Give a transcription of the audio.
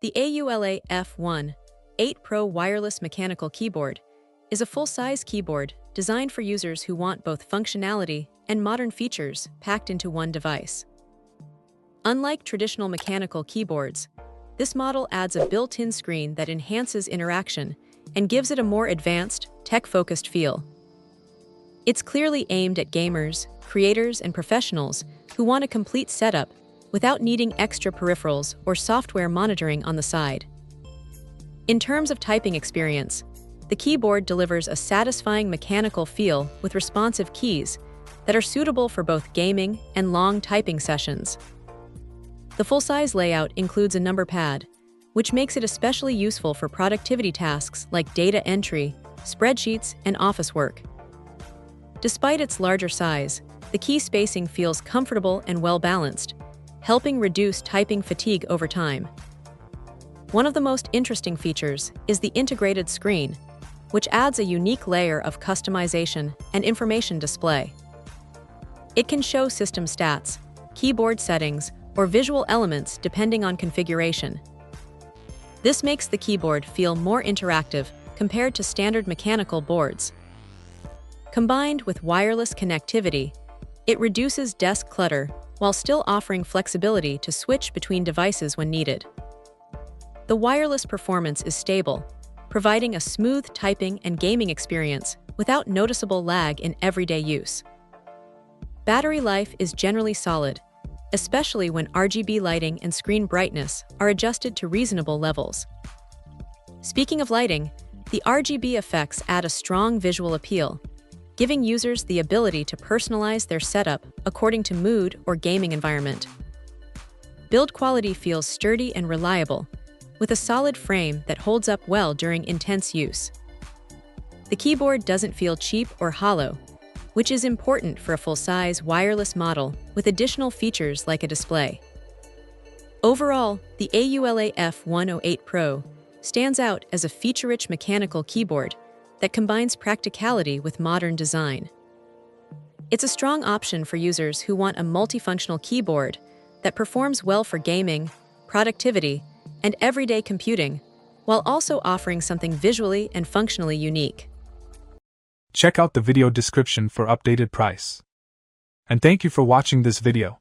The AULA F108 Pro wireless mechanical keyboard is a full-size keyboard designed for users who want both functionality and modern features packed into one device. Unlike traditional mechanical keyboards, this model adds a built-in screen that enhances interaction and gives it a more advanced, tech-focused feel. It's clearly aimed at gamers, creators, and professionals who want a complete setup without needing extra peripherals or software monitoring on the side. In terms of typing experience, the keyboard delivers a satisfying mechanical feel with responsive keys that are suitable for both gaming and long typing sessions. The full-size layout includes a number pad, which makes it especially useful for productivity tasks like data entry, spreadsheets, and office work. Despite its larger size, the key spacing feels comfortable and well-balanced, helping reduce typing fatigue over time. One of the most interesting features is the integrated screen, which adds a unique layer of customization and information display. It can show system stats, keyboard settings, or visual elements depending on configuration. This makes the keyboard feel more interactive compared to standard mechanical boards. Combined with wireless connectivity, it reduces desk clutter while still offering flexibility to switch between devices when needed. The wireless performance is stable, providing a smooth typing and gaming experience without noticeable lag in everyday use. Battery life is generally solid, especially when RGB lighting and screen brightness are adjusted to reasonable levels. Speaking of lighting, the RGB effects add a strong visual appeal, giving users the ability to personalize their setup according to mood or gaming environment. Build quality feels sturdy and reliable, with a solid frame that holds up well during intense use. The keyboard doesn't feel cheap or hollow, which is important for a full-size wireless model with additional features like a display. Overall, the AULA F108 Pro stands out as a feature-rich mechanical keyboard that combines practicality with modern design. It's a strong option for users who want a multifunctional keyboard that performs well for gaming, productivity, and everyday computing, while also offering something visually and functionally unique. Check out the video description for updated price. And thank you for watching this video.